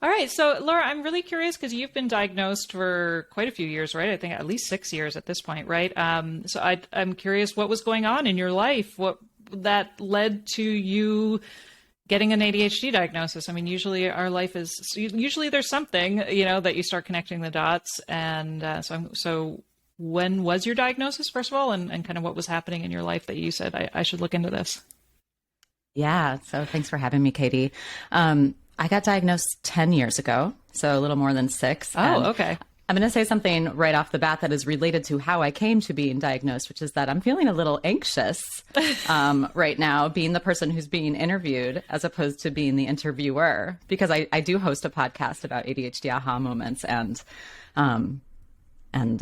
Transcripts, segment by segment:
All right. So, Laura, I'm really curious because you've been diagnosed for quite a few years, right? I think at least 6 years at this point, right? I'm curious what was going on in your life, what that led to you getting an ADHD diagnosis. I mean, usually our life is, usually there's something, that you start connecting the dots. And so when was your diagnosis, first of all, and kind of what was happening in your life that you said, I should look into this? Yeah. So thanks for having me, Katie. I got diagnosed 10 years ago, so a little more than 6. Oh, okay. I'm going to say something right off the bat that is related to how I came to being diagnosed, which is that I'm feeling a little anxious right now, being the person who's being interviewed as opposed to being the interviewer, because I do host a podcast about ADHD Aha moments, and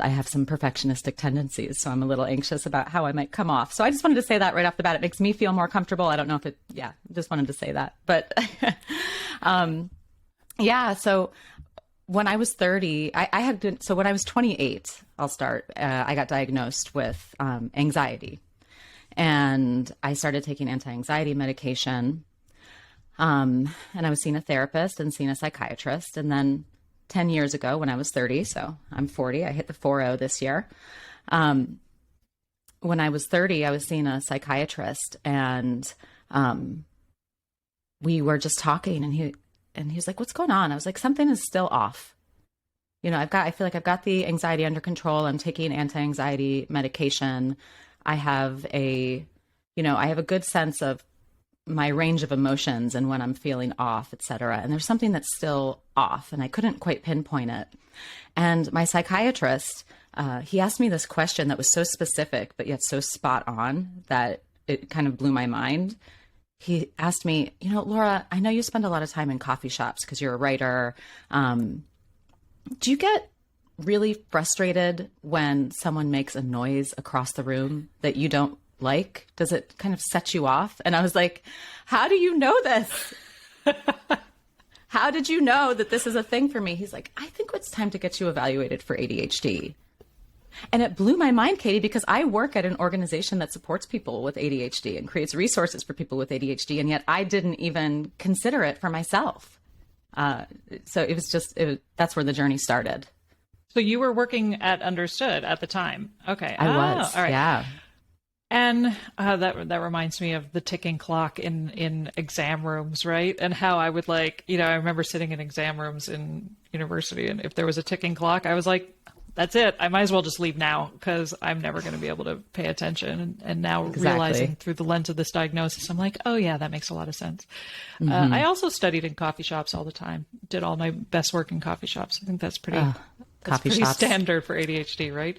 I have some perfectionistic tendencies, so I'm a little anxious about how I might come off. So I just wanted to say that right off the bat. It makes me feel more comfortable. I don't know if just wanted to say that. But so when I was 30, when I was 28, I'll start, I got diagnosed with anxiety. And I started taking anti-anxiety medication. And I was seeing a therapist and seeing a psychiatrist. And then 10 years ago when I was 30, so I'm 40, I hit the 40 this year. When I was 30, I was seeing a psychiatrist, and we were just talking, and he was like, "What's going on?" I was like, "Something is still off. I feel like I've got the anxiety under control. I'm taking anti-anxiety medication. I have a good sense of my range of emotions and when I'm feeling off, et cetera. And there's something that's still off, and I couldn't quite pinpoint it. And my psychiatrist, he asked me this question that was so specific, but yet so spot on that it kind of blew my mind. He asked me, "Laura, I know you spend a lot of time in coffee shops because you're a writer. Do you get really frustrated when someone makes a noise across the room that you don't like? Does it kind of set you off?" And I was like, "How do you know this? How did you know that this is a thing for me?" He's like, "I think it's time to get you evaluated for ADHD." And it blew my mind, Katie, because I work at an organization that supports people with ADHD and creates resources for people with ADHD. And yet I didn't even consider it for myself. So it was that's where the journey started. So you were working at Understood at the time. Okay. I was. All right. Yeah. And that reminds me of the ticking clock in exam rooms, right? And how I would I remember sitting in exam rooms in university, and if there was a ticking clock, I was like, that's it. I might as well just leave now because I'm never going to be able to pay attention. And now realizing through the lens of this diagnosis, I'm like, oh yeah, that makes a lot of sense. Mm-hmm. I also studied in coffee shops all the time. Did all my best work in coffee shops. I think that's pretty standard for ADHD, right?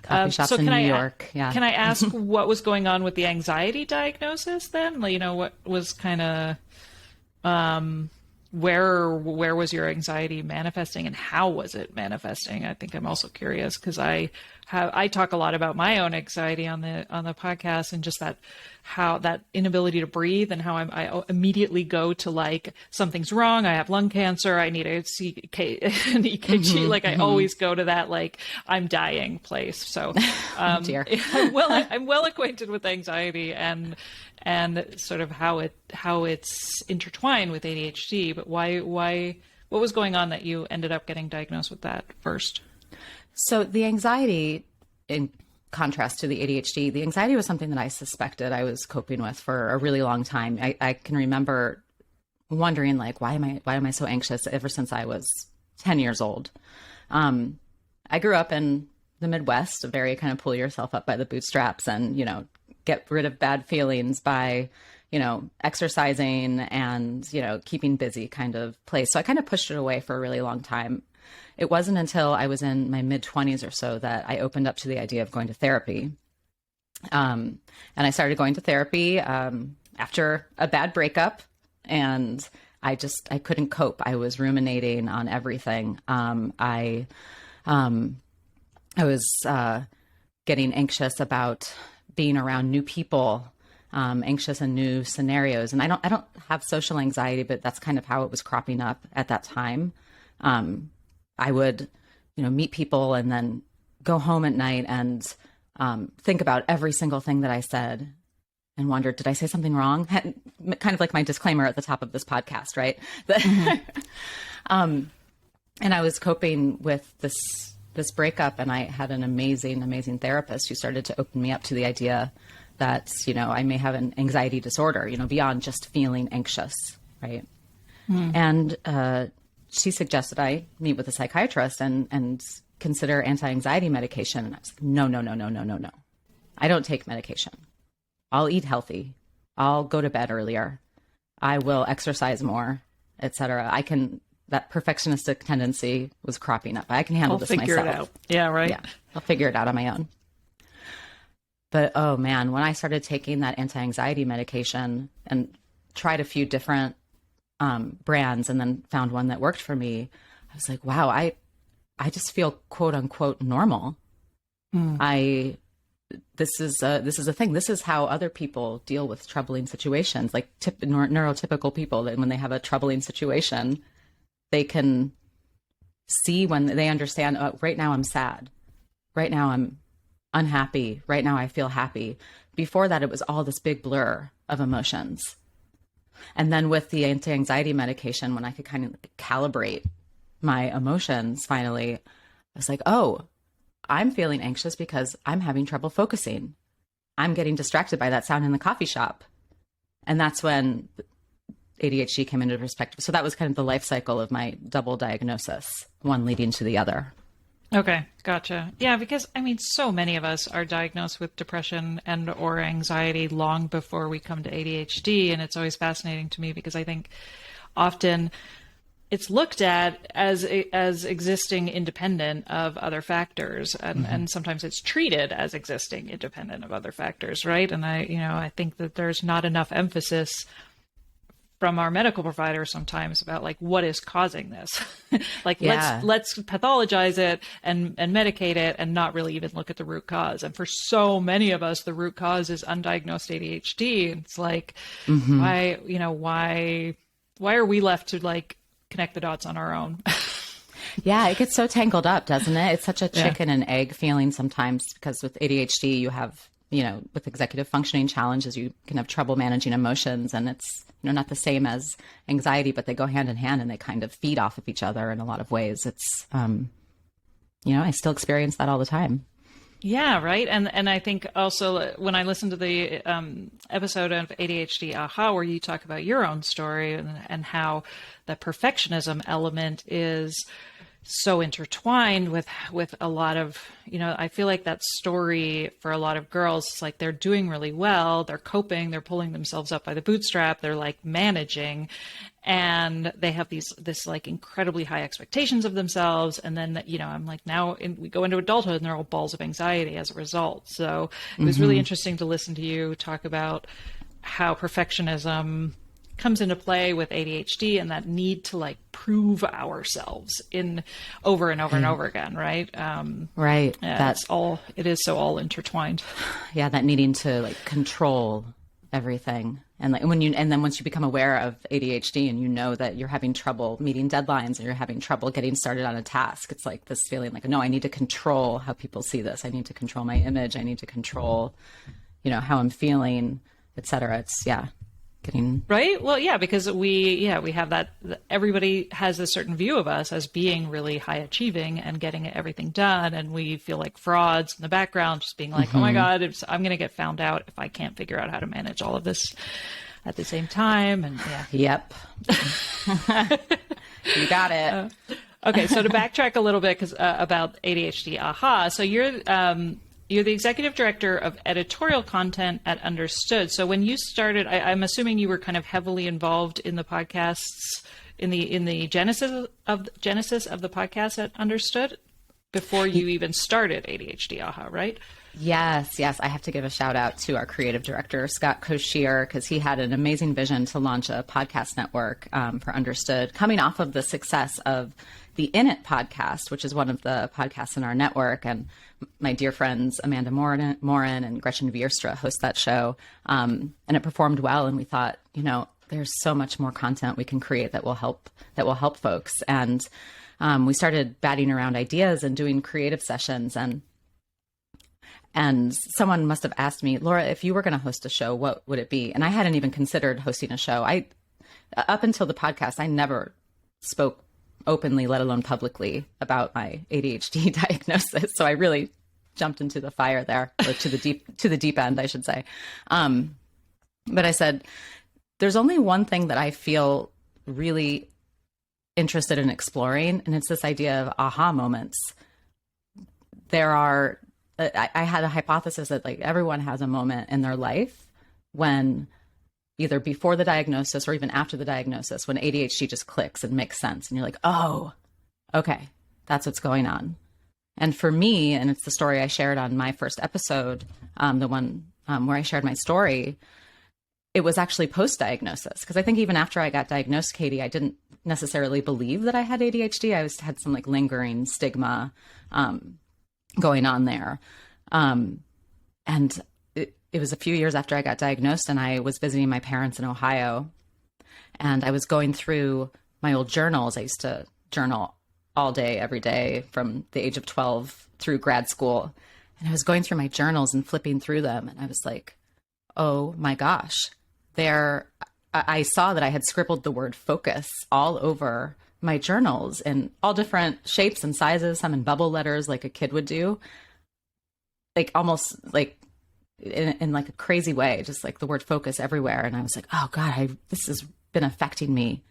Coffee shops in New York. Yeah. Can I ask what was going on with the anxiety diagnosis then? What was kind of, where was your anxiety manifesting, and how was it manifesting? I think I'm also curious because I talk a lot about my own anxiety on the podcast, and just that inability to breathe, and how I immediately go to something's wrong. I have lung cancer. I need an EKG. Mm-hmm, I always go to that I'm dying place. So dear. I'm well acquainted with anxiety and sort of how it's intertwined with ADHD. But what was going on that you ended up getting diagnosed with that first? So the anxiety, in contrast to the ADHD, the anxiety was something that I suspected I was coping with for a really long time. I can remember wondering why am I so anxious ever since I was 10 years old. I grew up in the Midwest, a very kind of pull yourself up by the bootstraps and, get rid of bad feelings by, exercising and, keeping busy kind of place. So I kind of pushed it away for a really long time. It wasn't until I was in my mid-20s or so that I opened up to the idea of going to therapy. And I started going to therapy after a bad breakup, and I couldn't cope. I was ruminating on everything. I was getting anxious about being around new people, anxious in new scenarios. And I don't have social anxiety, but that's kind of how it was cropping up at that time. I would, meet people and then go home at night and think about every single thing that I said and wonder, did I say something wrong? Kind of like my disclaimer at the top of this podcast, right? And I was coping with this breakup, and I had an amazing therapist who started to open me up to the idea that, I may have an anxiety disorder, beyond just feeling anxious, right? And she suggested I meet with a psychiatrist and consider anti-anxiety medication. And I was like, no. I don't take medication. I'll eat healthy. I'll go to bed earlier. I will exercise more, etc. That perfectionistic tendency was cropping up. I can handle this myself. I'll figure it out. Yeah, right. Yeah, I'll figure it out on my own. But oh man, when I started taking that anti-anxiety medication and tried a few different brands and then found one that worked for me, I was like, wow, I just feel quote unquote normal. This is a thing. This is how other people deal with troubling situations, like neurotypical people, that when they have a troubling situation, they can see when they understand, oh, right now I'm sad. Right now I'm unhappy. Right now I feel happy. Before that, it was all this big blur of emotions. And then with the anti-anxiety medication, when I could kind of calibrate my emotions, finally, I was like, oh, I'm feeling anxious because I'm having trouble focusing. I'm getting distracted by that sound in the coffee shop. And that's when ADHD came into perspective. So that was kind of the life cycle of my double diagnosis, one leading to the other. Okay, gotcha. Yeah, because so many of us are diagnosed with depression and or anxiety long before we come to ADHD, and it's always fascinating to me because I think often it's looked at as existing independent of other factors, and sometimes it's treated as existing independent of other factors, right? And I think that there's not enough emphasis from our medical provider sometimes about like what is causing this. Let's pathologize it and medicate it and not really even look at the root cause. And for so many of us, the root cause is undiagnosed ADHD. And it's like, why are we left to like connect the dots on our own? Yeah, it gets so tangled up, doesn't it? It's such a chicken and egg feeling sometimes, because with ADHD, you have, with executive functioning challenges, you can have trouble managing emotions, and it's, not the same as anxiety, but they go hand in hand and they kind of feed off of each other in a lot of ways. It's, I still experience that all the time. Yeah, right. And I think also when I listened to the episode of ADHD Aha, where you talk about your own story and how the perfectionism element is so intertwined with a lot of, I feel like that story for a lot of girls, it's like they're doing really well, they're coping, they're pulling themselves up by the bootstrap, they're like managing, and they have this like incredibly high expectations of themselves. And then, I'm like, we go into adulthood and they're all balls of anxiety as a result. So it was really interesting to listen to you talk about how perfectionism comes into play with ADHD and that need to like prove ourselves in over and over and over again. Right. Right. Yeah, it is so all intertwined. Yeah. That needing to like control everything. And like and then once you become aware of ADHD and you know that you're having trouble meeting deadlines and you're having trouble getting started on a task, it's like this feeling like, no, I need to control how people see this. I need to control my image. I need to control, how I'm feeling, et cetera. It's getting right. Well, yeah, because we have that. Everybody has a certain view of us as being really high achieving and getting everything done, and we feel like frauds in the background, just being like, oh my God, I'm going to get found out if I can't figure out how to manage all of this at the same time. And yep, you got it. Okay, so to backtrack a little bit, because about ADHD Aha, so you're the executive director of editorial content at Understood. So when you started, I'm assuming you were kind of heavily involved in the podcasts, in the genesis of the podcast at Understood before you even started ADHD Aha, right? Yes. I have to give a shout out to our creative director, Scott Koshier, because he had an amazing vision to launch a podcast network for Understood, coming off of the success of the In It podcast, which is one of the podcasts in our network. And my dear friends, Amanda Morin and Gretchen Vierstra host that show. And it performed well. And we thought, there's so much more content we can create that will help folks. And we started batting around ideas and doing creative sessions. And someone must have asked me, Laura, if you were going to host a show, what would it be? And I hadn't even considered hosting a show. Up until the podcast, I never spoke openly, let alone publicly, about my ADHD diagnosis. So I really jumped into the fire there, or to the deep end, I should say. But I said, there's only one thing that I feel really interested in exploring, and it's this idea of aha moments. I had a hypothesis that like everyone has a moment in their life when, either before the diagnosis or even after the diagnosis, when ADHD just clicks and makes sense. And you're like, oh, okay, that's what's going on. And for me, and it's the story I shared on my first episode, the one where I shared my story, it was actually post-diagnosis. Because I think even after I got diagnosed, Katie, I didn't necessarily believe that I had ADHD. I had some like lingering stigma going on there. And it was a few years after I got diagnosed, and I was visiting my parents in Ohio, and I was going through my old journals. I used to journal all day, every day from the age of 12 through grad school. And I was going through my journals and flipping through them. And I was like, oh my gosh, I saw that I had scribbled the word focus all over my journals in all different shapes and sizes, some in bubble letters like a kid would do, like almost like in like a crazy way, just like the word focus everywhere. And I was like, oh God, this has been affecting me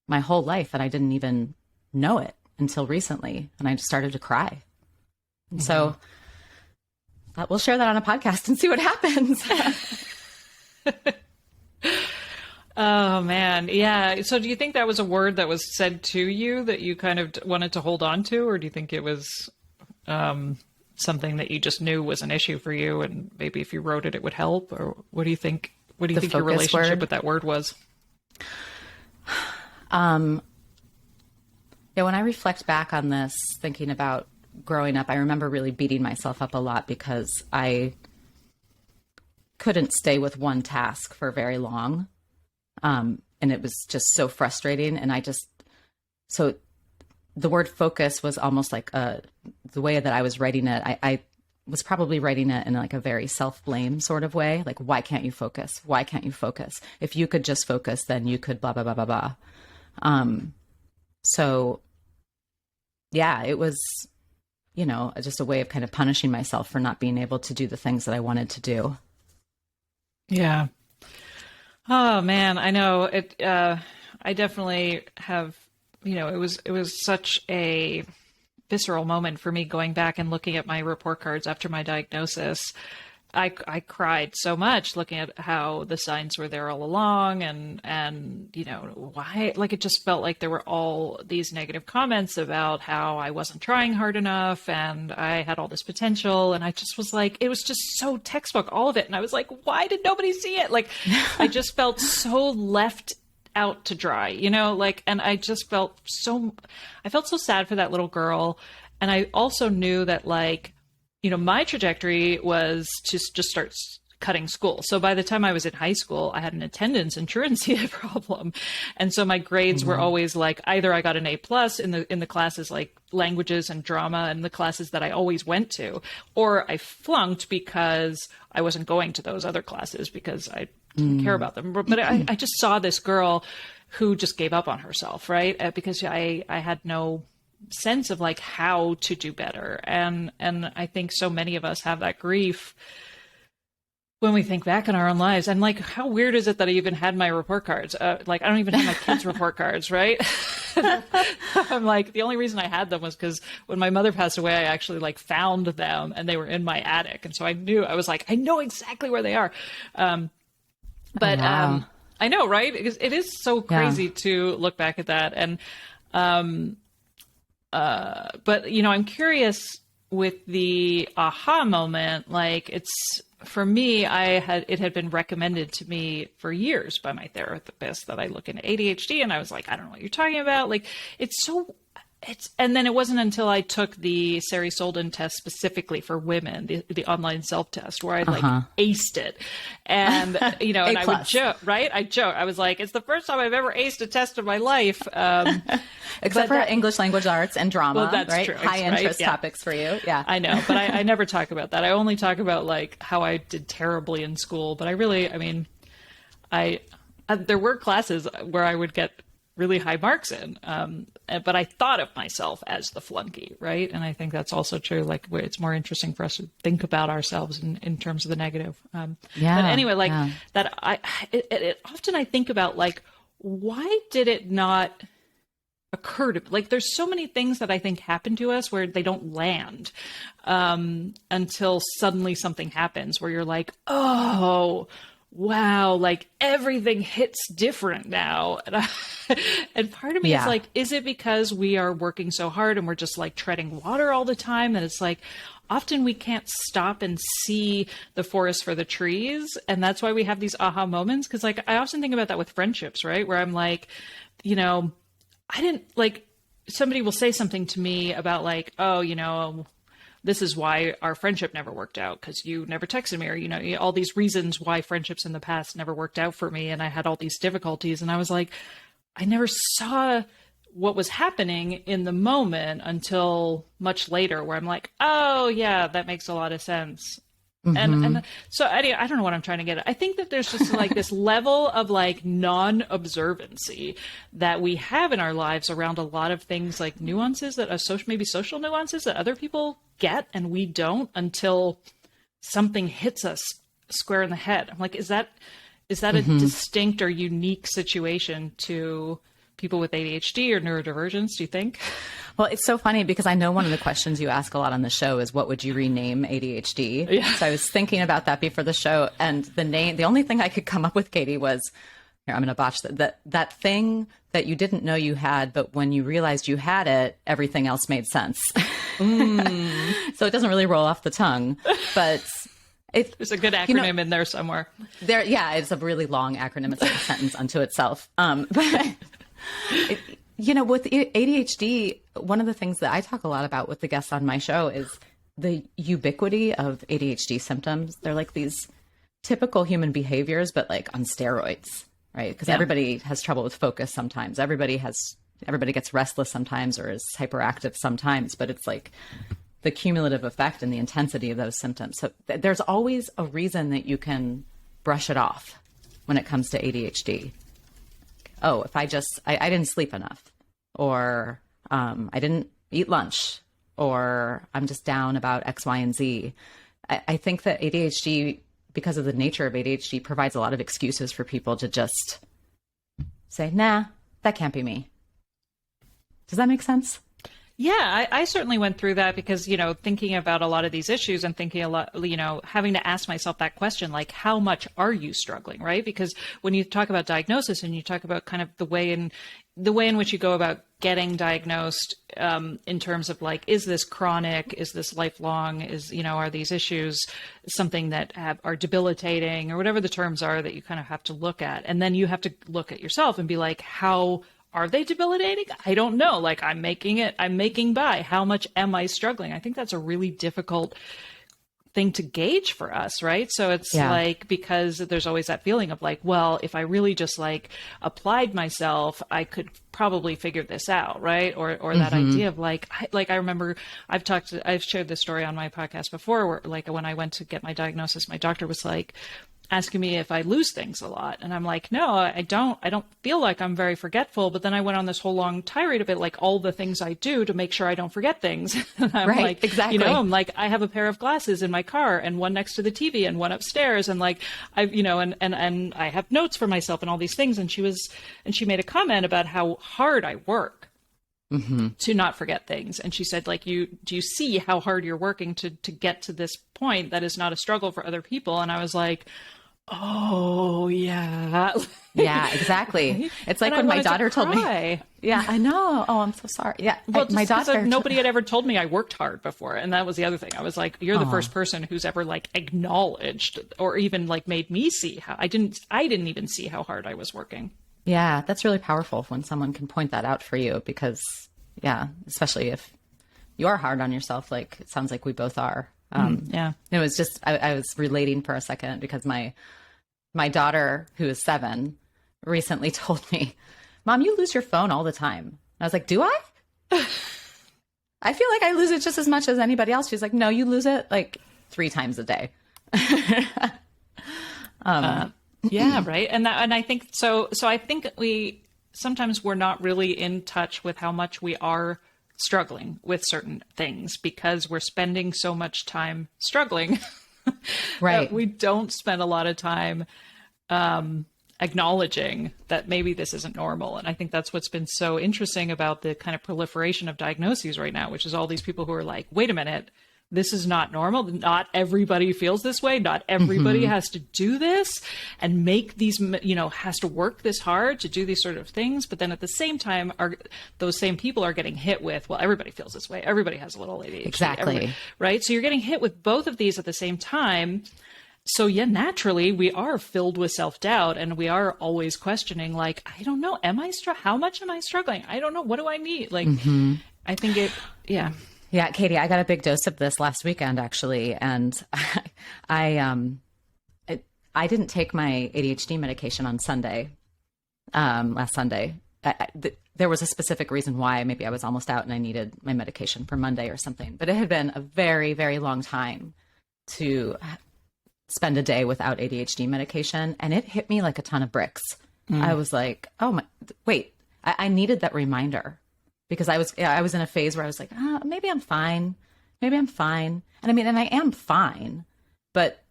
my whole life. And I didn't even know it until recently. And I just started to cry. And so we'll share that on a podcast and see what happens. Oh man. Yeah. So do you think that was a word that was said to you that you kind of wanted to hold on to, or do you think it was, something that you just knew was an issue for you, and maybe if you wrote it, it would help? Or what do you think? What do you think your relationship with that word was? Yeah, when I reflect back on this, thinking about growing up, I remember really beating myself up a lot because I couldn't stay with one task for very long. And it was just so frustrating. And so the word focus was almost like the way that I was writing it. I was probably writing it in like a very self-blame sort of way. Like, why can't you focus? Why can't you focus? If you could just focus, then you could blah, blah, blah, blah, blah. So yeah, it was, just a way of kind of punishing myself for not being able to do the things that I wanted to do. Yeah. Oh man, I know it. I definitely have, it was such a visceral moment for me going back and looking at my report cards after my diagnosis. I cried so much looking at how the signs were there all along, and why, like, it just felt like there were all these negative comments about how I wasn't trying hard enough and I had all this potential, and I just was like, it was just so textbook, all of it, and I was like, why did nobody see it? Like, I just felt so left out to dry, and I just felt so sad for that little girl. And I also knew that, like, my trajectory was to just start cutting school. So by the time I was in high school, I had an attendance and truancy problem. And so my grades were always like, either I got an A+ in the classes like languages and drama and the classes that I always went to, or I flunked because I wasn't going to those other classes because I didn't care about them. But I just saw this girl who just gave up on herself, right? Because I had no sense of like how to do better. And I think so many of us have that grief when we think back in our own lives. And like, how weird is it that I even had my report cards? Like, I don't even have my kids' report cards, right? I'm like, the only reason I had them was because when my mother passed away, I actually like found them and they were in my attic. And so I was like, I know exactly where they are. I know, right? It is so crazy to look back at that. And, but I'm curious with the aha moment, like, it's, for me, it had been recommended to me for years by my therapist that I look into ADHD, and I was like, I don't know what you're talking about. Like, and then it wasn't until I took the Sari Solden test specifically for women, the online self-test, where I like aced it. And, and I would joke, right? I joke. I was like, it's the first time I've ever aced a test in my life. Except for English language arts and drama, well, that's right? True. High interest topics for you. Yeah. I know, but I never talk about that. I only talk about like how I did terribly in school. But there were classes where I would get really high marks in. But I thought of myself as the flunky, right? And I think that's also true. Like, where it's more interesting for us to think about ourselves in terms of the negative. Yeah. But anyway, like yeah. that, often I think about like, why did it not occur to, like, there's so many things that I think happen to us where they don't land until suddenly something happens where you're like, oh, wow, like everything hits different now. And part of me is like, is it because we are working so hard and we're just like treading water all the time that it's like, often we can't stop and see the forest for the trees. And that's why we have these aha moments. Cause like, I often think about that with friendships, right? Where I'm like, you know, I didn't like, somebody will say something to me about like, oh, you know, this is why our friendship never worked out because you never texted me, or, you know, all these reasons why friendships in the past never worked out for me. And I had all these difficulties. And I was like, I never saw what was happening in the moment until much later, where I'm like, oh, yeah, that makes a lot of sense. And so I don't know what I'm trying to get at. I think that there's just like this level of like non-observancy that we have in our lives around a lot of things, like nuances that are maybe social nuances that other people get and we don't until something hits us square in the head. I'm like, is that a distinct or unique situation to people with ADHD or neurodivergence, do you think? Well, it's so funny because I know one of the questions you ask a lot on the show is what would you rename ADHD? Yeah. So I was thinking about that before the show, and the only thing I could come up with, Katie, was, here, I'm going to botch that thing that you didn't know you had, but when you realized you had it, everything else made sense. So it doesn't really roll off the tongue, but there's a good acronym in there somewhere. Yeah, it's a really long acronym. It's like a sentence unto itself. But with ADHD, one of the things that I talk a lot about with the guests on my show is the ubiquity of ADHD symptoms. They're like these typical human behaviors, but like on steroids, right? Because everybody has trouble with focus sometimes. Everybody gets restless sometimes or is hyperactive sometimes, but it's like the cumulative effect and the intensity of those symptoms. So there's always a reason that you can brush it off when it comes to ADHD. Oh, if I didn't sleep enough, or I didn't eat lunch, or I'm just down about X, Y, and Z. I think that ADHD, because of the nature of ADHD, provides a lot of excuses for people to just say, nah, that can't be me. Does that make sense? Yeah, I certainly went through that because, thinking about a lot of these issues and thinking a lot, having to ask myself that question, like, how much are you struggling, right? Because when you talk about diagnosis and you talk about kind of the way in which you go about getting diagnosed, in terms of like, is this chronic? Is this lifelong? Are these issues something that are debilitating, or whatever the terms are that you kind of have to look at? And then you have to look at yourself and be like, how are they debilitating? I don't know. Like, I'm making by. How much am I struggling? I think that's a really difficult thing to gauge for us, right? So it's like, because there's always that feeling of like, well, if I really just like applied myself, I could probably figure this out, right? Or that idea of like I remember I've shared this story on my podcast before, where like when I went to get my diagnosis, my doctor was like asking me if I lose things a lot. And I'm like, no, I don't feel like I'm very forgetful. But then I went on this whole long tirade of it, like all the things I do to make sure I don't forget things. And I'm right, like, exactly. I'm like, I have a pair of glasses in my car and one next to the TV and one upstairs. And like, and I have notes for myself and all these things. And she made a comment about how hard I work to not forget things. And she said, like, do you see how hard you're working to get to this point that is not a struggle for other people? And I was like, oh, yeah. Yeah, exactly. It's like when my daughter told me. Yeah, I know. Oh, I'm so sorry. Yeah. Well, my daughter. Nobody had ever told me I worked hard before. And that was the other thing. I was like, you're the first person who's ever like acknowledged or even like made me see how I didn't even see how hard I was working. Yeah, that's really powerful when someone can point that out for you, because especially if you are hard on yourself, like it sounds like we both are. It was just, I was relating for a second because my daughter, who is 7, recently told me, Mom, you lose your phone all the time. And I was like, do I? I feel like I lose it just as much as anybody else. She's like, no, you lose it like 3 times a day. Yeah, right. And I think so I think sometimes we're not really in touch with how much we are struggling with certain things because we're spending so much time struggling. Right. We don't spend a lot of time acknowledging that maybe this isn't normal. And I think that's what's been so interesting about the kind of proliferation of diagnoses right now, which is all these people who are like, wait a minute, this is not normal. Not everybody feels this way. Not everybody has to do this and make these, has to work this hard to do these sort of things. But then at the same time, those same people are getting hit with, well, everybody feels this way. Everybody has a little ADHD. Exactly. Right. So you're getting hit with both of these at the same time. So yeah, naturally we are filled with self-doubt and we are always questioning, like, I don't know, how much am I struggling? I don't know. What do I need? Like, I think yeah. Yeah, Katie, I got a big dose of this last weekend, actually. And I didn't take my ADHD medication on Sunday, last Sunday. There was a specific reason why. Maybe I was almost out and I needed my medication for Monday or something. But it had been a very, very long time to spend a day without ADHD medication. And it hit me like a ton of bricks. I was like, oh my, wait, I needed that reminder. Because I was in a phase where I was like, maybe I'm fine. Maybe I'm fine. And I am fine, but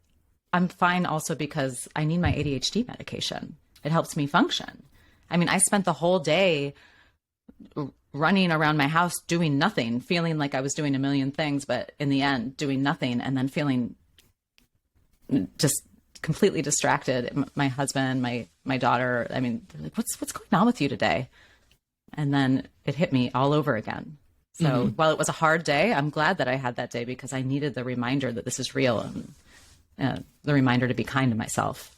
I'm fine also because I need my ADHD medication. It helps me function. I spent the whole day running around my house doing nothing, feeling like I was doing a million things, but in the end doing nothing, and then feeling just completely distracted. My husband, my daughter, like, what's going on with you today? And then it hit me all over again. So while it was a hard day, I'm glad that I had that day because I needed the reminder that this is real and the reminder to be kind to myself.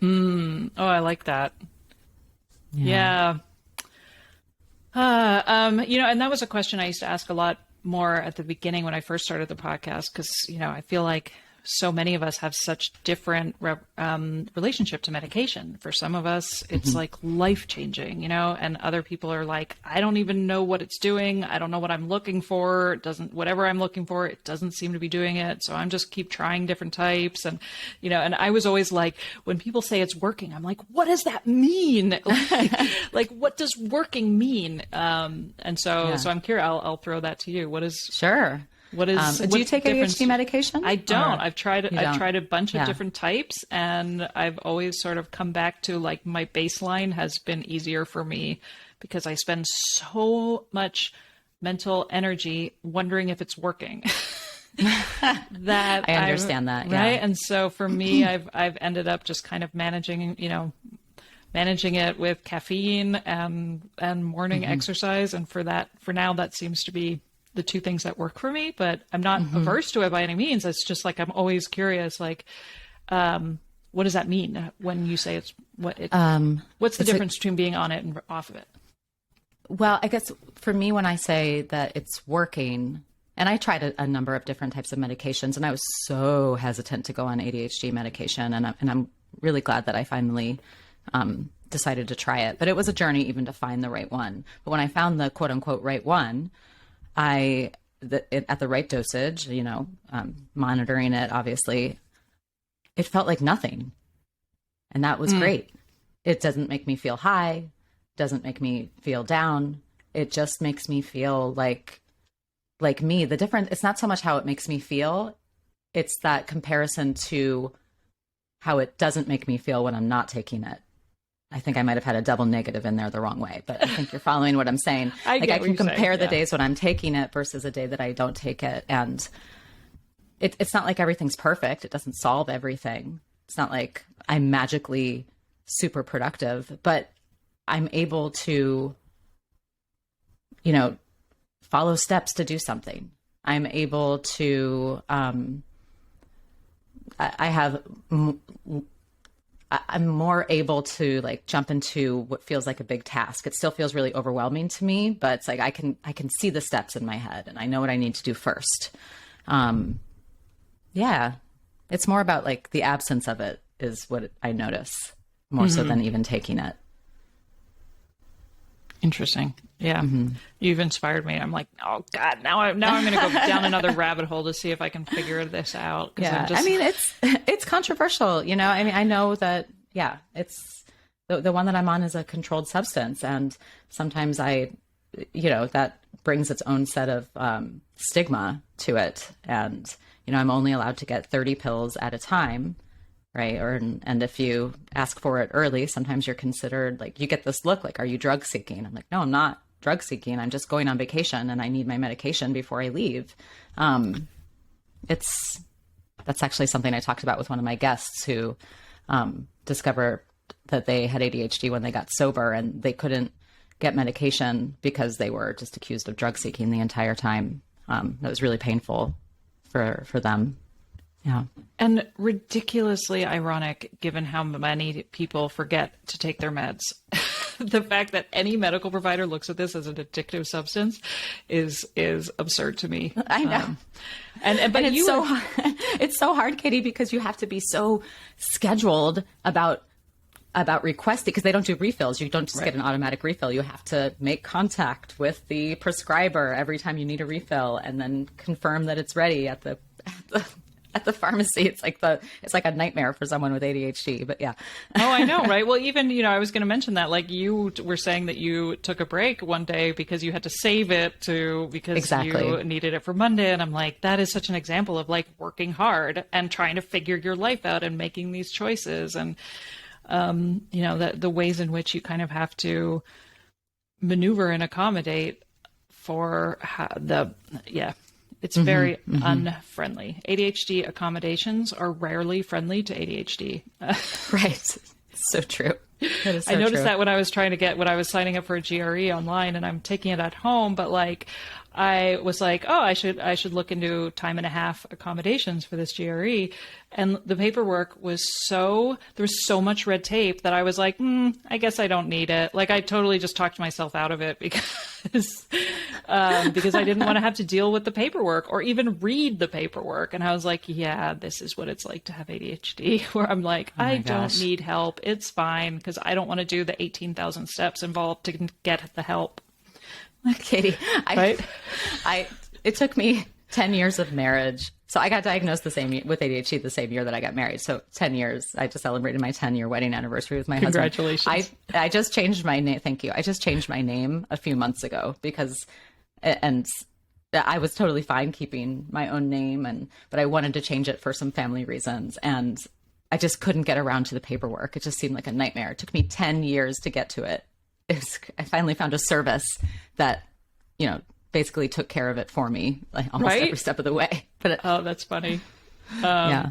Oh, I like that. Yeah. And that was a question I used to ask a lot more at the beginning when I first started the podcast, because, I feel like so many of us have such different relationship to medication. For some of us, it's like life-changing, and other people are like, I don't even know what it's doing. I don't know what I'm looking for. Whatever I'm looking for, it doesn't seem to be doing it. So I'm just keep trying different types. And, and I was always like, when people say it's working, I'm like, what does that mean? Like, what does working mean? So I'm curious, I'll throw that to you. What is... Sure. What is? Do you take ADHD medication? I don't. I've tried a bunch of different types, and I've always sort of come back to, like, my baseline has been easier for me because I spend so much mental energy wondering if it's working. That I understand that, yeah. Right. And so for me, I've ended up just kind of managing it with caffeine and morning exercise, and for now that seems to be the two things that work for me, but I'm not averse to it by any means. It's just like, I'm always curious, like, what does that mean when you say what's the difference between being on it and off of it? Well, I guess for me, when I say that it's working, and I tried a number of different types of medications, and I was so hesitant to go on ADHD medication. And I'm really glad that I finally, decided to try it, but it was a journey even to find the right one. But when I found the quote unquote right one, at the right dosage, monitoring it, obviously, it felt like nothing. And that was great. It doesn't make me feel high, doesn't make me feel down. It just makes me feel like me. The difference, it's not so much how it makes me feel, it's that comparison to how it doesn't make me feel when I'm not taking it. I think I might have had a double negative in there the wrong way, but I think you're following what I'm saying. I can compare the days when I'm taking it versus a day that I don't take it. And it's not like everything's perfect. It doesn't solve everything. It's not like I'm magically super productive, but I'm able to, follow steps to do something. I'm able to, I'm more able to, like, jump into what feels like a big task. It still feels really overwhelming to me, but it's like I can see the steps in my head and I know what I need to do first. It's more about, like, the absence of it is what I notice more so than even taking it. Interesting. Yeah. You've inspired me. I'm like, oh God, now I'm going to go down another rabbit hole to see if I can figure this out. Yeah. It's controversial, I know that, it's The one that I'm on is a controlled substance. And sometimes that brings its own set of stigma to it. And, I'm only allowed to get 30 pills at a time. Right. And if you ask for it early, sometimes you're considered like, you get this look like, are you drug seeking? I'm like, no, I'm not drug seeking. I'm just going on vacation and I need my medication before I leave. That's actually something I talked about with one of my guests who discovered that they had ADHD when they got sober and they couldn't get medication because they were just accused of drug seeking the entire time. That was really painful for them. Yeah. And ridiculously ironic given how many people forget to take their meds. The fact that any medical provider looks at this as an addictive substance is absurd to me. I know. But it's so hard, Katie, because you have to be so scheduled about requesting, because they don't do refills. You don't just get an automatic refill. You have to make contact with the prescriber every time you need a refill and then confirm that it's ready at the pharmacy. It's like a nightmare for someone with ADHD, but yeah. Oh, I know, right? Well, even, I was going to mention that, like, you were saying that you took a break one day because you had to save it because you needed it for Monday. And I'm like, that is such an example of like working hard and trying to figure your life out and making these choices. And, the ways in which you kind of have to maneuver and accommodate for it's very unfriendly. ADHD accommodations are rarely friendly to ADHD. Right. So true. That is so I noticed true. that when I was signing up for a GRE online and I'm taking it at home, but like I was like, oh, I should look into time and a half accommodations for this GRE. And the paperwork there was so much red tape that I was like, I guess I don't need it. Like I totally just talked myself out of it because I didn't want to have to deal with the paperwork or even read the paperwork. And I was like, yeah, this is what it's like to have ADHD, where I'm like, I don't need help. It's fine because I don't want to do the 18,000 steps involved to get the help. Katie, it took me 10 years of marriage. So I got diagnosed with ADHD the same year that I got married. So 10 years. I just celebrated my 10-year wedding anniversary with my husband. Congratulations. I just changed my name. Thank you. I just changed my name a few months ago and I was totally fine keeping my own name, but I wanted to change it for some family reasons. And I just couldn't get around to the paperwork. It just seemed like a nightmare. It took me 10 years to get to it. I finally found a service that, basically took care of it for me, like almost every step of the way. But that's funny. Yeah.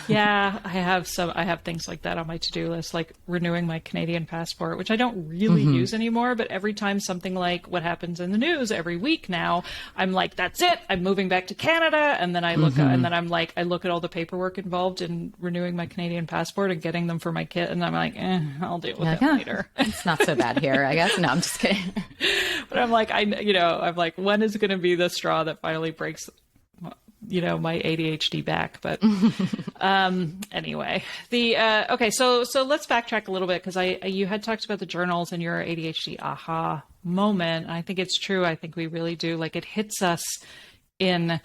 Yeah, I have things like that on my to-do list, like renewing my Canadian passport, which I don't really use anymore. But every time something like what happens in the news every week now, I'm like, that's it. I'm moving back to Canada. And then I look I look at all the paperwork involved in renewing my Canadian passport and getting them for my kid. And I'm like, I'll deal with it later. It's not so bad here, I guess. No, I'm just kidding. But I'm like, I'm like, when is going to be the straw that finally breaks my ADHD back? But anyway, okay, so let's backtrack a little bit, because you had talked about the journals and your ADHD aha moment. I think it's true. I think we really do. Like, it hits us in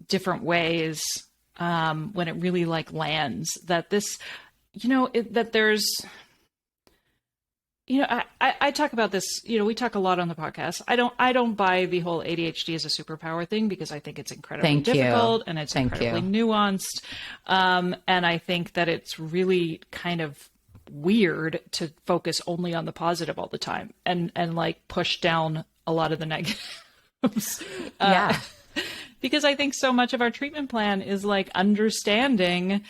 different ways when it really like lands. That this, that there's. I talk about this, we talk a lot on the podcast. I don't buy the whole ADHD as a superpower thing, because I think it's incredibly difficult and it's incredibly nuanced. And I think that it's really kind of weird to focus only on the positive all the time and like push down a lot of the negatives. Because I think so much of our treatment plan is like understanding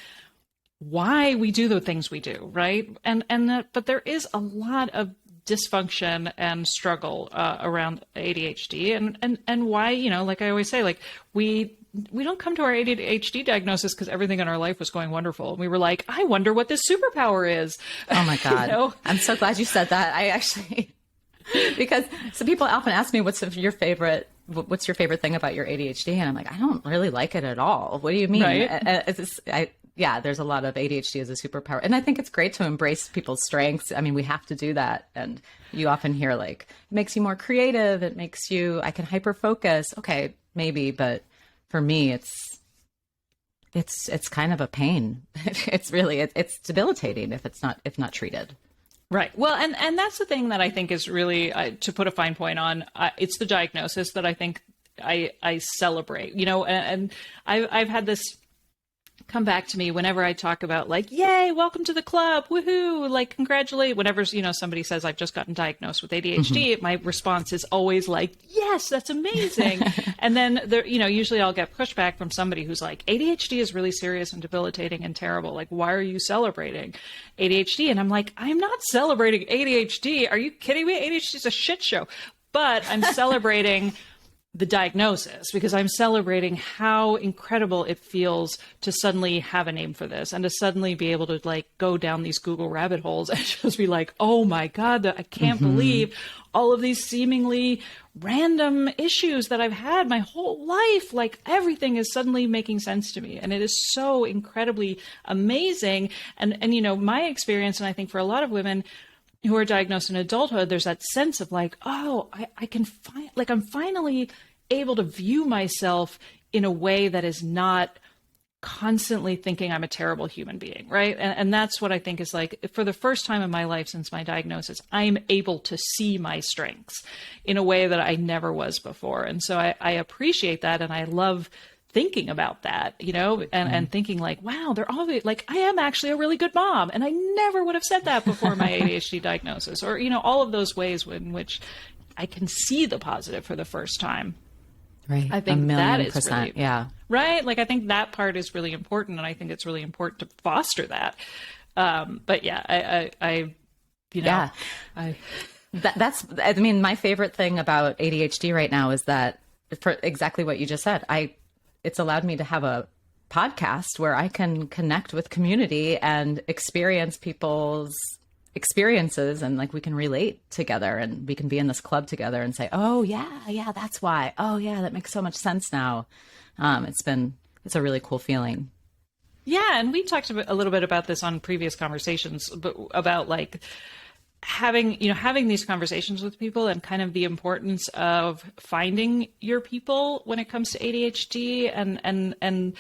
why we do the things we do, right? But there is a lot of dysfunction and struggle around ADHD, and why, like I always say, like we don't come to our ADHD diagnosis because everything in our life was going wonderful. And we were like, I wonder what this superpower is. Oh my God. I'm so glad you said that. I actually, because some people often ask me, what's your favorite thing about your ADHD? And I'm like, I don't really like it at all. What do you mean? Right? There's a lot of ADHD as a superpower. And I think it's great to embrace people's strengths. I mean, we have to do that. And you often hear like, it makes you more creative. It makes you, I can hyper focus. Okay, maybe. But for me, it's kind of a pain. It's really, it's debilitating if not treated. Right. Well, and that's the thing that I think is really, to put a fine point on, it's the diagnosis that I think I celebrate, and I've had this come back to me whenever I talk about like, yay, welcome to the club, woohoo, like congratulate. Whenever, somebody says I've just gotten diagnosed with ADHD, my response is always like, yes, that's amazing. And then there, usually I'll get pushback from somebody who's like, ADHD is really serious and debilitating and terrible. Like, why are you celebrating ADHD? And I'm like, I'm not celebrating ADHD. Are you kidding me? ADHD is a shit show. But I'm celebrating the diagnosis, because I'm celebrating how incredible it feels to suddenly have a name for this and to suddenly be able to like go down these Google rabbit holes and just be like, oh my God, I can't believe all of these seemingly random issues that I've had my whole life. Like everything is suddenly making sense to me. And it is so incredibly amazing. And my experience, and I think for a lot of women who are diagnosed in adulthood, there's that sense of like, oh, I can find, like, I'm finally able to view myself in a way that is not constantly thinking I'm a terrible human being, right? And that's what I think is like, for the first time in my life since my diagnosis, I'm able to see my strengths in a way that I never was before. And so I appreciate that, and I love thinking about that, and thinking like, wow, they're all like, I am actually a really good mom. And I never would have said that before my ADHD diagnosis, or, all of those ways in which I can see the positive for the first time. Right. I think that is %, really, yeah. Right. Like, I think that part is really important. And I think it's really important to foster that. But yeah, That's, I mean, my favorite thing about ADHD right now is that, for exactly what you just said, it's allowed me to have a podcast where I can connect with community and experience people's experiences, and like we can relate together, and we can be in this club together and say, oh yeah, that's why. Oh yeah, that makes so much sense now. It's a really cool feeling. Yeah. And we talked a little bit about this on previous conversations, but about like having these conversations with people, and kind of the importance of finding your people when it comes to ADHD, and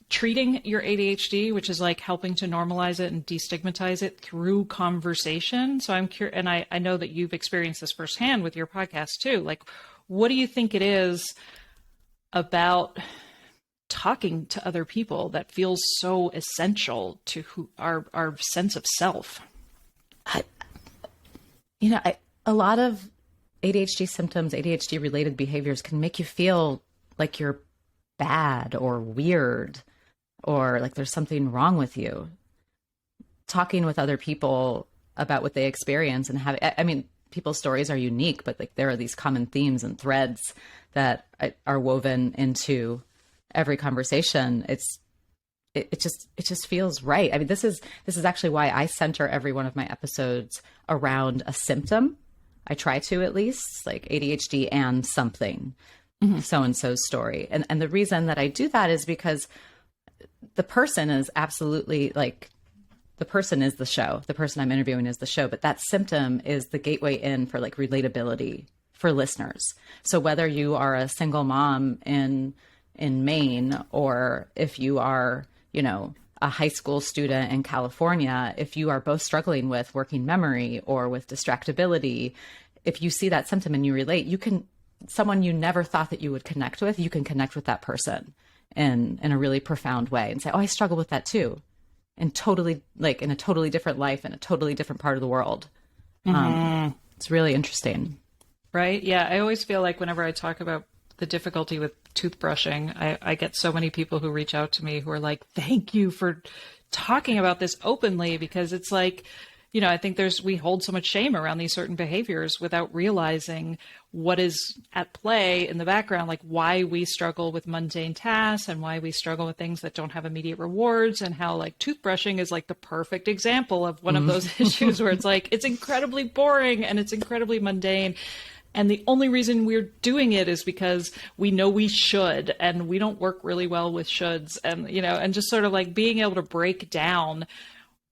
treating your ADHD, which is like helping to normalize it and destigmatize it through conversation. So I'm curious, and I know that you've experienced this firsthand with your podcast too. Like, what do you think it is about talking to other people that feels so essential to our sense of self? A lot of ADHD symptoms, ADHD related behaviors can make you feel like you're bad or weird, or like there's something wrong with you. Talking with other people about what they experience and people's stories are unique, but like there are these common themes and threads that are woven into every conversation. It just feels right. I mean, this is actually why I center every one of my episodes around a symptom. I try to, at least, like ADHD and something, so-and-so's story. And the reason that I do that is because the person is absolutely like, the person is the show. The person I'm interviewing is the show, but that symptom is the gateway in for like relatability for listeners. So whether you are a single mom in Maine, or if you are, a high school student in California, if you are both struggling with working memory or with distractibility, if you see that symptom and you relate, someone you never thought that you would connect with, you can connect with that person in a really profound way and say, oh, I struggle with that too. And totally, like in a totally different life, in a totally different part of the world. It's really interesting. Right. Yeah. I always feel like whenever I talk about the difficulty with toothbrushing, I get so many people who reach out to me who are like, thank you for talking about this openly, because it's like, I think we hold so much shame around these certain behaviors without realizing what is at play in the background, like why we struggle with mundane tasks and why we struggle with things that don't have immediate rewards, and how like toothbrushing is like the perfect example of one of those issues where it's like, it's incredibly boring and it's incredibly mundane. And the only reason we're doing it is because we know we should, and we don't work really well with shoulds, and, and just sort of like being able to break down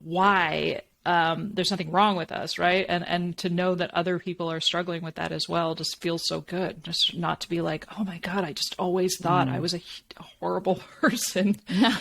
why there's nothing wrong with us, right? And to know that other people are struggling with that as well just feels so good. Just not to be like, oh my God, I just always thought I was a horrible person. No.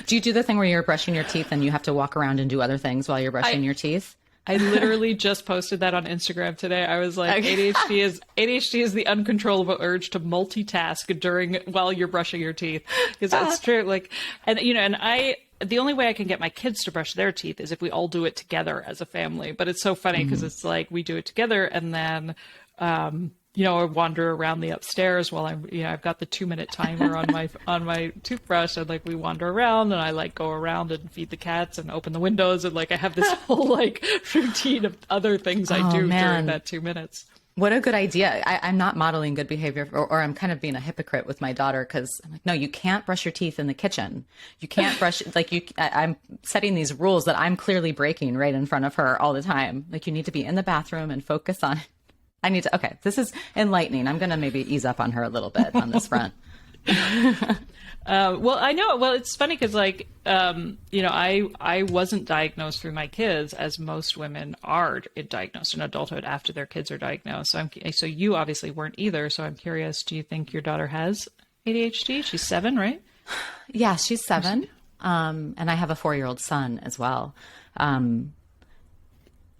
Do you do the thing where you're brushing your teeth and you have to walk around and do other things while you're brushing your teeth? I literally just posted that on Instagram today. I was like, ADHD is the uncontrollable urge to multitask while you're brushing your teeth, because that's true. Like, and the only way I can get my kids to brush their teeth is if we all do it together as a family. But it's so funny because it's like we do it together, and then I wander around the upstairs while I've got the 2-minute timer on my toothbrush, and like we wander around, and I like go around and feed the cats and open the windows, and like I have this whole like routine of other things I do during that 2 minutes. What a good idea. I'm not modeling good behavior, or I'm kind of being a hypocrite with my daughter, because I'm like, no, you can't brush your teeth in the kitchen. You can't brush, I'm setting these rules that I'm clearly breaking right in front of her all the time. Like, you need to be in the bathroom and focus on okay, this is enlightening. I'm going to maybe ease up on her a little bit on this front. Well, I know. Well, it's funny because, like, I wasn't diagnosed through my kids, as most women are diagnosed in adulthood after their kids are diagnosed. So you obviously weren't either. So I'm curious, do you think your daughter has ADHD? She's 7, right? Yeah, she's 7. And I have a 4-year-old son as well.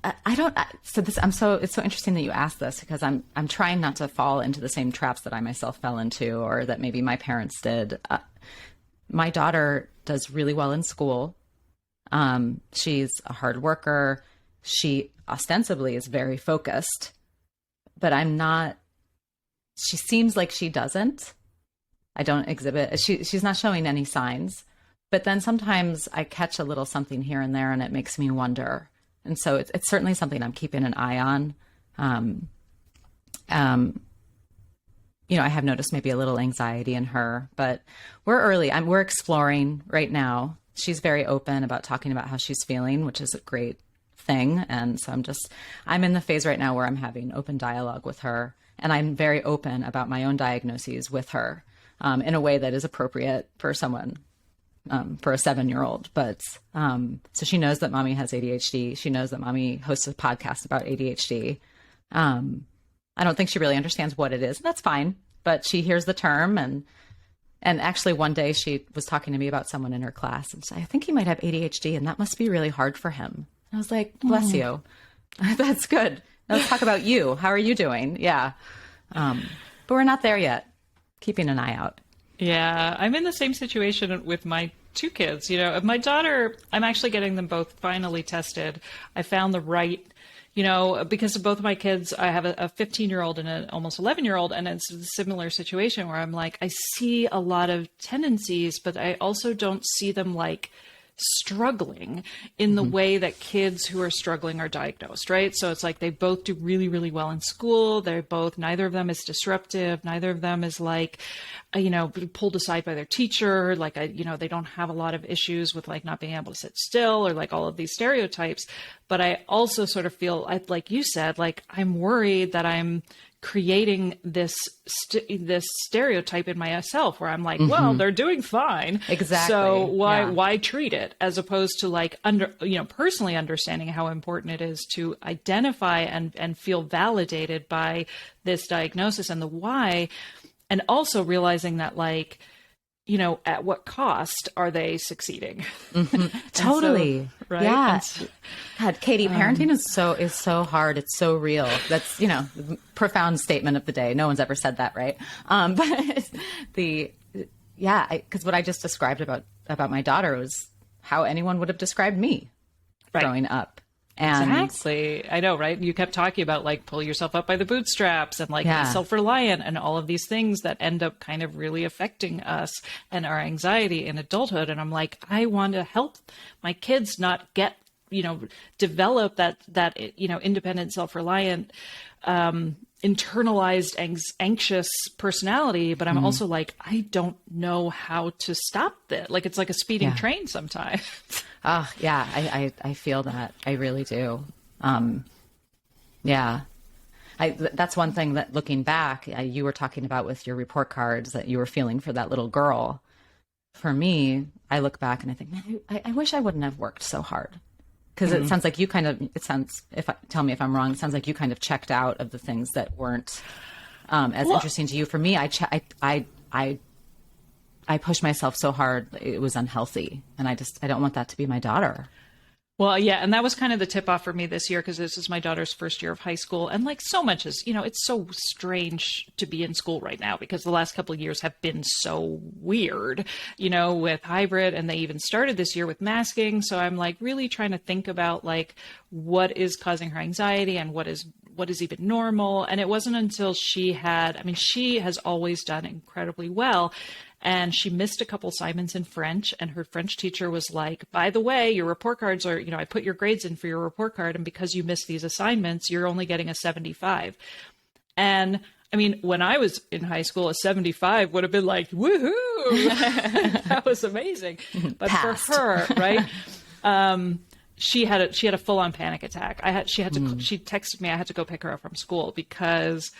It's so interesting that you asked this, because I'm trying not to fall into the same traps that I myself fell into, or that maybe my parents did. My daughter does really well in school. She's a hard worker. She ostensibly is very focused, but I'm not. She seems like she doesn't. I don't exhibit. She's not showing any signs, but then sometimes I catch a little something here and there, and it makes me wonder. And so it's certainly something I'm keeping an eye on. I have noticed maybe a little anxiety in her, but we're early. We're exploring right now. She's very open about talking about how she's feeling, which is a great thing. And so I'm in the phase right now where I'm having open dialogue with her, and I'm very open about my own diagnoses with her, in a way that is appropriate for someone. For a 7-year-old, but so she knows that mommy has ADHD. She knows that mommy hosts a podcast about ADHD. I don't think she really understands what it is. That's fine, but she hears the term, and actually one day she was talking to me about someone in her class, and said, I think he might have ADHD, and that must be really hard for him. And I was like, bless you. That's good. Now let's talk about you. How are you doing? Yeah, but we're not there yet. Keeping an eye out. Yeah, I'm in the same situation with my 2 kids. My daughter, I'm actually getting them both finally tested. I found the right, because of both of my kids, I have a 15-year-old and an almost 11-year-old, and it's a similar situation where I'm like, I see a lot of tendencies, but I also don't see them like struggling in the way that kids who are struggling are diagnosed, right? So it's like they both do really, really well in school. Neither of them is disruptive. Neither of them is like, pulled aside by their teacher. Like, they don't have a lot of issues with like not being able to sit still, or like all of these stereotypes. But I also sort of feel, like you said, like I'm worried that I'm creating this stereotype in myself where I'm like, well, they're doing fine. Exactly. So why treat it, as opposed to like personally understanding how important it is to identify and feel validated by this diagnosis and the why, and also realizing that like, at what cost are they succeeding? Totally. So, right. Yeah. God, Katie, parenting is so hard. It's so real. That's, profound statement of the day. No one's ever said that, right? But because what I just described about my daughter was how anyone would have described me growing up. And exactly. I know, right? You kept talking about like pull yourself up by the bootstraps and like be self-reliant and all of these things that end up kind of really affecting us and our anxiety in adulthood. And I'm like, I want to help my kids not get, develop that independent, self-reliant, internalized anxious personality. But I'm also like, I don't know how to stop that. Like, it's like a speeding train sometimes. Oh, yeah, I feel that. I really do. That's one thing that looking back, you were talking about with your report cards that you were feeling for that little girl. For me, I look back and I think, man, I wish I wouldn't have worked so hard. Because it sounds like you kind of, tell me if I'm wrong, it sounds like you kind of checked out of the things that weren't as interesting to you. For me, I pushed myself so hard, it was unhealthy. And I don't want that to be my daughter. Well, yeah, and that was kind of the tip off for me this year, because this is my daughter's first year of high school. And like so much is, it's so strange to be in school right now, because the last couple of years have been so weird, with hybrid, and they even started this year with masking. So I'm like really trying to think about like what is causing her anxiety and what is even normal. And it wasn't until she has always done incredibly well. And she missed a couple assignments in French, and her French teacher was like, by the way, your report cards are, I put your grades in for your report card, and because you missed these assignments, you're only getting a 75. And I mean, when I was in high school, a 75 would have been like, woohoo, that was amazing. But Passed. For her, right? She had a full-on panic attack. She texted me, I had to go pick her up from school, because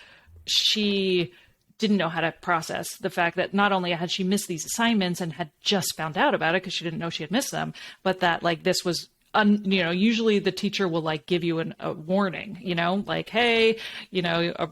she didn't know how to process the fact that not only had she missed these assignments and had just found out about it because she didn't know she had missed them, but that like this was, usually the teacher will like give you a warning, like, hey,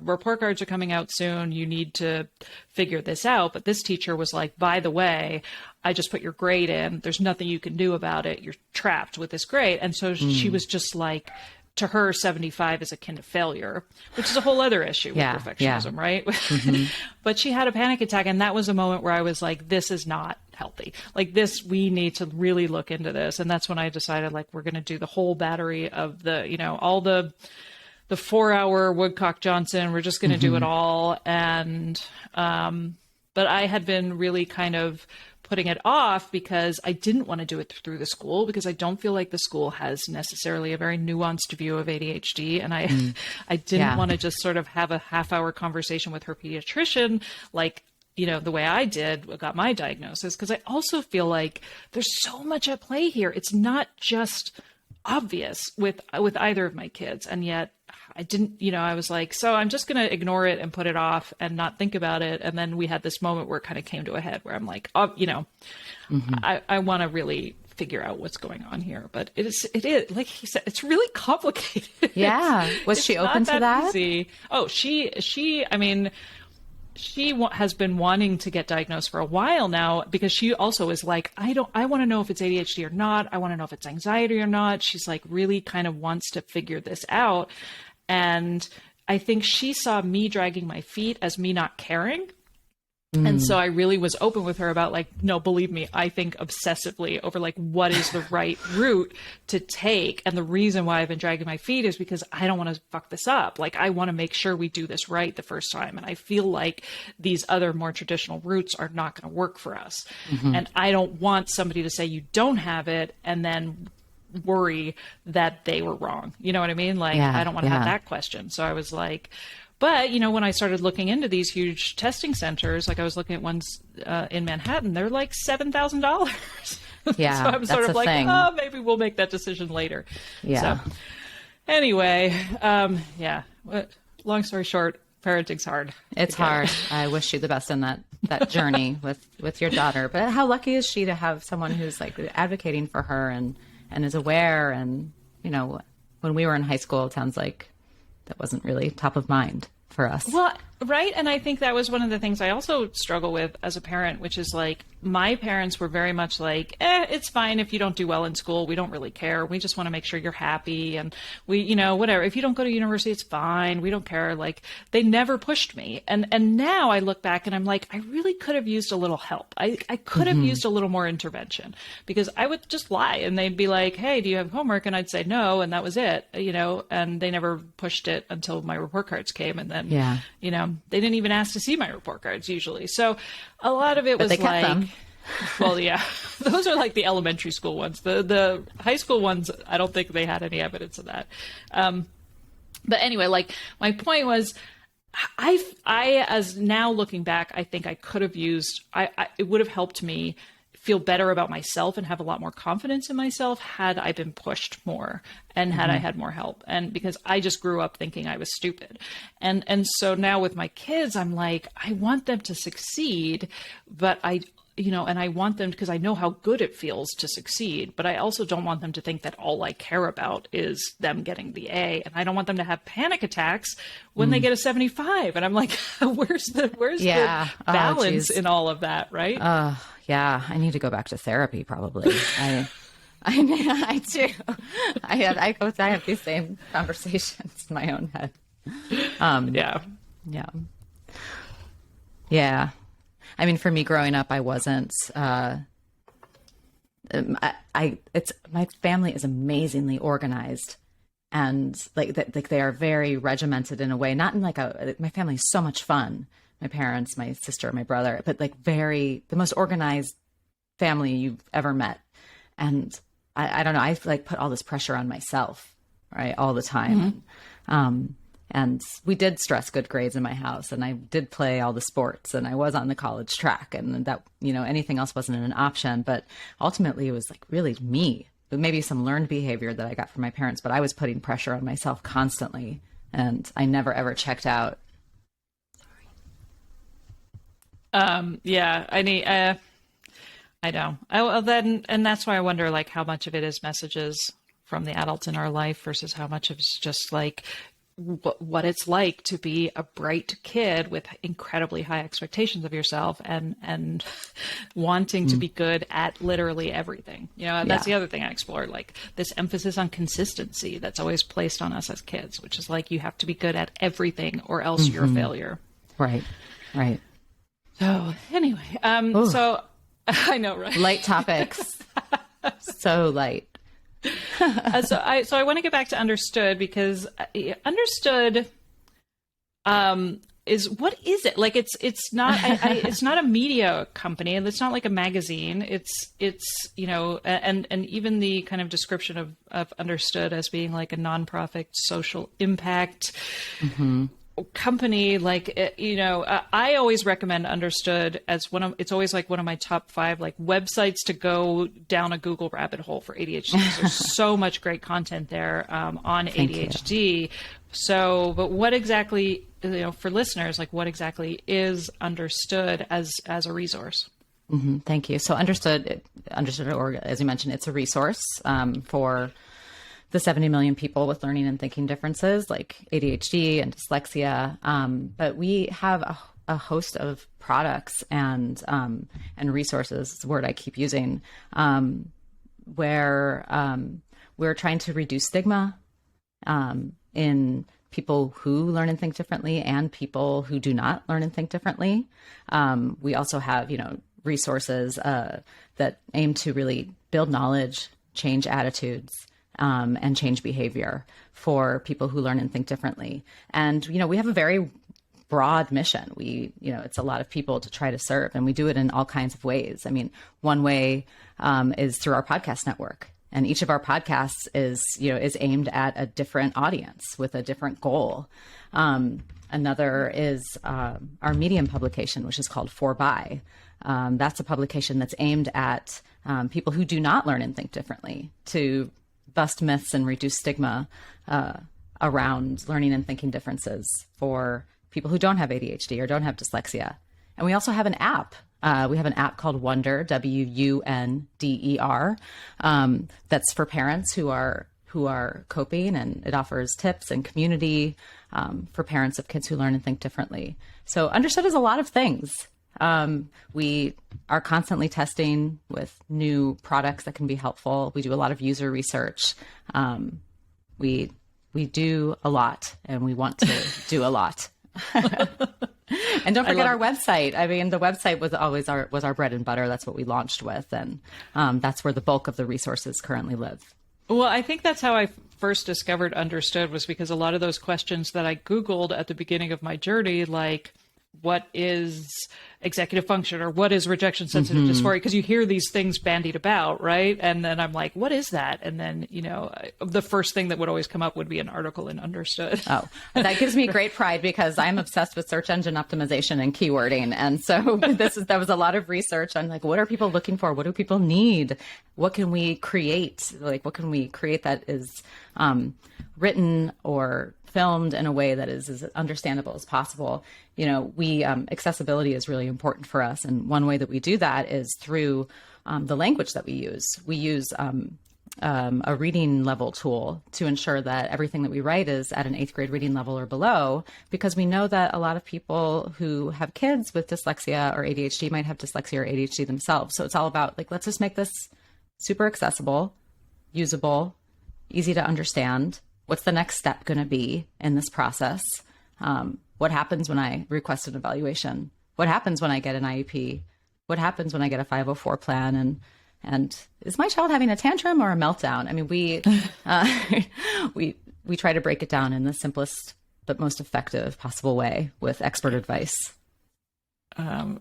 report cards are coming out soon. You need to figure this out. But this teacher was like, by the way, I just put your grade in. There's nothing you can do about it. You're trapped with this grade. And so she was just like, to her, 75 is akin to failure, which is a whole other issue with perfectionism, right? Mm-hmm. But she had a panic attack, and that was a moment where I was like, this is not healthy. Like this, we need to really look into this. And that's when I decided, like, we're going to do the whole battery of the, all the 4-hour Woodcock Johnson. We're just going to do it all. And, but I had been really kind of putting it off because I didn't want to do it through the school, because I don't feel like the school has necessarily a very nuanced view of ADHD. And I didn't want to just sort of have a half-hour conversation with her pediatrician, like, the way I got my diagnosis, because I also feel like there's so much at play here. It's not just obvious with either of my kids. And yet I didn't, I was like, so I'm just going to ignore it and put it off and not think about it. And then we had this moment where it kind of came to a head where I'm like, I want to really figure out what's going on here. But it is like he said, it's really complicated. Yeah. Was she open to that? Easy. Oh, she has been wanting to get diagnosed for a while now, because she also is like, I want to know if it's ADHD or not. I want to know if it's anxiety or not. She's like really kind of wants to figure this out. And I think she saw me dragging my feet as me not caring. And so I really was open with her about like, no, believe me, I think obsessively over like, what is the right route to take? And the reason why I've been dragging my feet is because I don't want to fuck this up. Like, I want to make sure we do this right the first time. And I feel like these other more traditional routes are not going to work for us. And I don't want somebody to say you don't have it and then worry that they were wrong. You know what I mean? Like, I don't want to have that question. So I was like, but, when I started looking into these huge testing centers, like I was looking at ones in Manhattan, they're like $7,000. Yeah. So I'm sort of like, oh, maybe we'll make that decision later. Yeah. So anyway, long story short, parenting's hard. It's hard. I wish you the best in that journey with your daughter. But how lucky is she to have someone who's like advocating for her and is aware? And, when we were in high school, it sounds like that wasn't really top of mind for us. Well, right. And I think that was one of the things I also struggle with as a parent, which is like, my parents were very much like, it's fine if you don't do well in school. We don't really care. We just want to make sure you're happy. And we, whatever, if you don't go to university, it's fine. We don't care. Like, they never pushed me. And now I look back and I'm like, I really could have used a little help. I could have used a little more intervention, because I would just lie and they'd be like, hey, do you have homework? And I'd say no. And that was it, and they never pushed it until my report cards came. And then, they didn't even ask to see my report cards usually. So a lot of it was like, them. Well, yeah, those are like the elementary school ones. The high school ones, I don't think they had any evidence of that. But anyway, like my point was, I as now looking back, I think I could have used, it would have helped me feel better about myself and have a lot more confidence in myself had I been pushed more and had I had more help. And because I just grew up thinking I was stupid. And so now with my kids, I'm like, I want them to succeed, but and I want them, because I know how good it feels to succeed, but I also don't want them to think that all I care about is them getting the A. And I don't want them to have panic attacks when they get a 75. And I'm like, where's the balance in all of that, right? Yeah, I need to go back to therapy probably. I do. I have these same conversations in my own head. Yeah. I mean, for me growing up, I wasn't, my family is amazingly organized, and like they are very regimented in a way, not in like my family is so much fun. My parents, my sister, my brother, but like the most organized family you've ever met. And I don't know, I like put all this pressure on myself, right, all the time. And we did stress good grades in my house, and I did play all the sports, and I was on the college track, and that, anything else wasn't an option. But ultimately it was like really me, but maybe some learned behavior that I got from my parents, but I was putting pressure on myself constantly, and I never ever checked out. I know. And that's why I wonder, like, how much of it is messages from the adults in our life versus how much of it's just like what it's like to be a bright kid with incredibly high expectations of yourself and wanting to be good at literally everything. That's the other thing I explored, like this emphasis on consistency that's always placed on us as kids, which is like, you have to be good at everything or else you're a failure. Right. So anyway, so I know, right? Light topics. So light. So I want to get back to Understood, because Understood what is it? Like it's not it's not a media company, and it's not like a magazine. It's and even the kind of description of Understood as being like a nonprofit social impact company, like I always recommend Understood as it's always like one of my top 5 like websites to go down a Google rabbit hole for ADHD. There's so much great content there on ADHD. So, but what exactly, for listeners, like what exactly is Understood as a resource? Thank you. So Understood, or as you mentioned, it's a resource for the 70 million people with learning and thinking differences like ADHD and dyslexia. But we have a host of products and resources, it's a word I keep using, where we're trying to reduce stigma in people who learn and think differently and people who do not learn and think differently. We also have, resources that aim to really build knowledge, change attitudes, and change behavior for people who learn and think differently. And, we have a very broad mission. It's a lot of people to try to serve, and we do it in all kinds of ways. I mean, one way is through our podcast network. And each of our podcasts is aimed at a different audience with a different goal. Another is our Medium publication, which is called 4by. That's a publication that's aimed at people who do not learn and think differently, to bust myths and reduce stigma around learning and thinking differences for people who don't have ADHD or don't have dyslexia. And we also have an app. We have an app called Wunder, WUNDER, that's for parents who are coping, and it offers tips and community for parents of kids who learn and think differently. So Understood is a lot of things. We are constantly testing with new products that can be helpful. We do a lot of user research. We do a lot, and we want to do a lot. And don't forget our website. I mean, the website was always our bread and butter. That's what we launched with, and that's where the bulk of the resources currently live. Well, I think that's how I first discovered Understood, was because a lot of those questions that I Googled at the beginning of my journey, like what is executive function or what is rejection sensitive dysphoria, because you hear these things bandied about, right? And then I'm like, what is that? And then the first thing that would always come up would be an article in Understood. Oh, that gives me great pride, because I'm obsessed with search engine optimization and keywording, and so that was a lot of research on like, what are people looking for? What do people need? What can we create? Like, what can we create that is written or filmed in a way that is as understandable as possible. You know, accessibility is really important for us. And one way that we do that is through the language that we use. We use a reading level tool to ensure that everything that we write is at an 8th grade reading level or below, because we know that a lot of people who have kids with dyslexia or ADHD might have dyslexia or ADHD themselves. So it's all about like, let's just make this super accessible, usable, easy to understand. What's the next step going to be in this process? What happens when I request an evaluation? What happens when I get an IEP? What happens when I get a 504 plan? And is my child having a tantrum or a meltdown? I mean, we try to break it down in the simplest but most effective possible way with expert advice.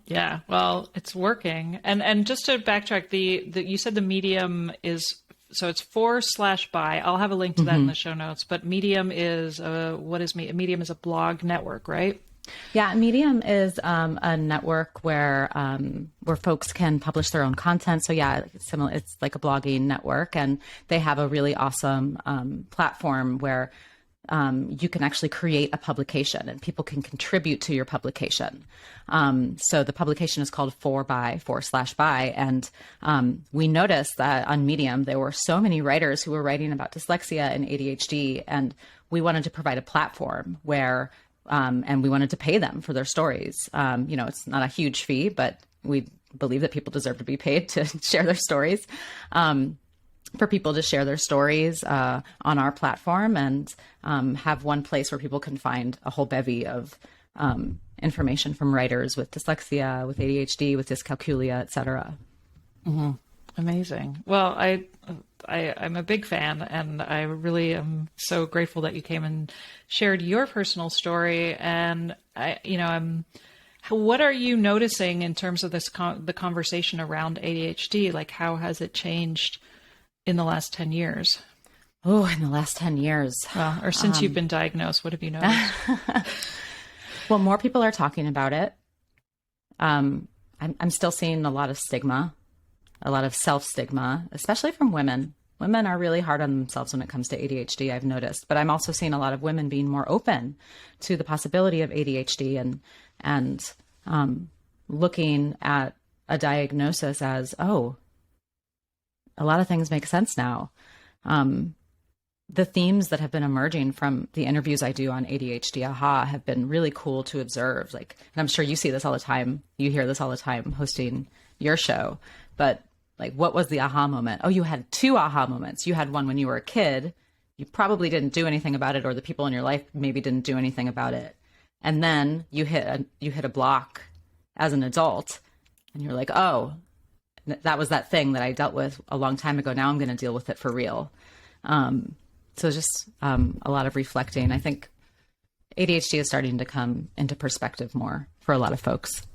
Yeah, well, it's working. And just to backtrack, you said the medium is, so it's for/by. I'll have a link to that in the show notes. But Medium is what is Medium is a blog network, right? Yeah, Medium is a network where folks can publish their own content. So yeah, it's like a blogging network, and they have a really awesome platform where you can actually create a publication and people can contribute to your publication. So the publication is called for/by. And we noticed that on Medium, there were so many writers who were writing about dyslexia and ADHD. And we wanted to provide a platform where, and we wanted to pay them for their stories. You know, it's not a huge fee, but we believe that people deserve to be paid to share their stories. For people to share their stories on our platform and have one place where people can find a whole bevy of information from writers with dyslexia, with ADHD, with dyscalculia, et cetera. Mm-hmm. Amazing. Well, I'm a big fan, and I really am so grateful that you came and shared your personal story. And what are you noticing in terms of this the conversation around ADHD? Like, how has it changed in the last 10 years? Oh, in the last 10 years. Well, or since you've been diagnosed, what have you noticed? Well, more people are talking about it. I'm still seeing a lot of stigma, a lot of self-stigma, especially from women. Women are really hard on themselves when it comes to ADHD, I've noticed. But I'm also seeing a lot of women being more open to the possibility of ADHD and looking at a diagnosis as, oh, a lot of things make sense now. The themes that have been emerging from the interviews I do on ADHD Aha have been really cool to observe. Like, and I'm sure you see this all the time. You hear this all the time hosting your show. But like, what was the aha moment? Oh, you had 2 aha moments. You had one when you were a kid. You probably didn't do anything about it, or the people in your life maybe didn't do anything about it. And then you hit a block as an adult, and you're like, oh, that was that thing that I dealt with a long time ago. Now I'm going to deal with it for real. So just a lot of reflecting. I think ADHD is starting to come into perspective more for a lot of folks.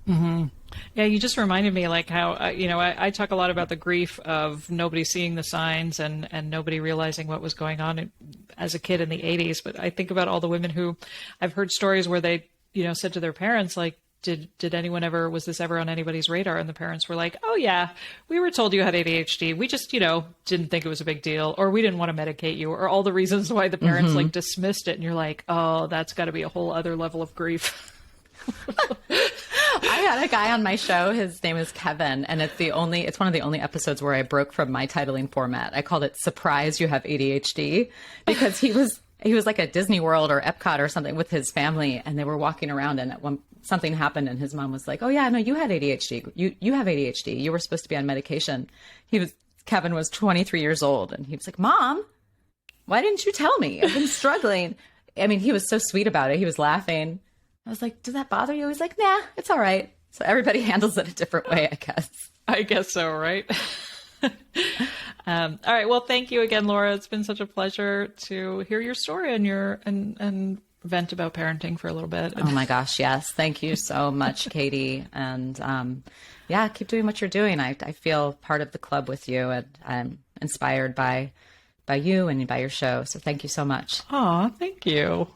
Mm-hmm. Yeah, you just reminded me like how, I talk a lot about the grief of nobody seeing the signs and nobody realizing what was going on as a kid in the 80s. But I think about all the women who I've heard stories where they, said to their parents, like, did anyone ever, was this ever on anybody's radar? And the parents were like, oh yeah, we were told you had ADHD. We just, didn't think it was a big deal, or we didn't want to medicate you, or all the reasons why the parents like dismissed it. And you're like, oh, that's got to be a whole other level of grief. I had a guy on my show. His name is Kevin, and it's one of the only episodes where I broke from my titling format. I called it "Surprise You Have ADHD" because he was like at Disney World or Epcot or something with his family, and they were walking around, and something happened, and his mom was like, "Oh yeah, no, you had ADHD. You have ADHD. You were supposed to be on medication." Kevin was 23 years old, and he was like, "Mom, why didn't you tell me? I've been struggling." I mean, he was so sweet about it. He was laughing. I was like, "Does that bother you?" He's like, "Nah, it's all right." So everybody handles it a different way, I guess. I guess so, right? All right. Well, thank you again, Laura. It's been such a pleasure to hear your story and vent about parenting for a little bit. Oh my gosh, yes. Thank you so much, Katie. And yeah, keep doing what you're doing. I feel part of the club with you, and I'm inspired by you and by your show. So thank you so much. Oh, thank you.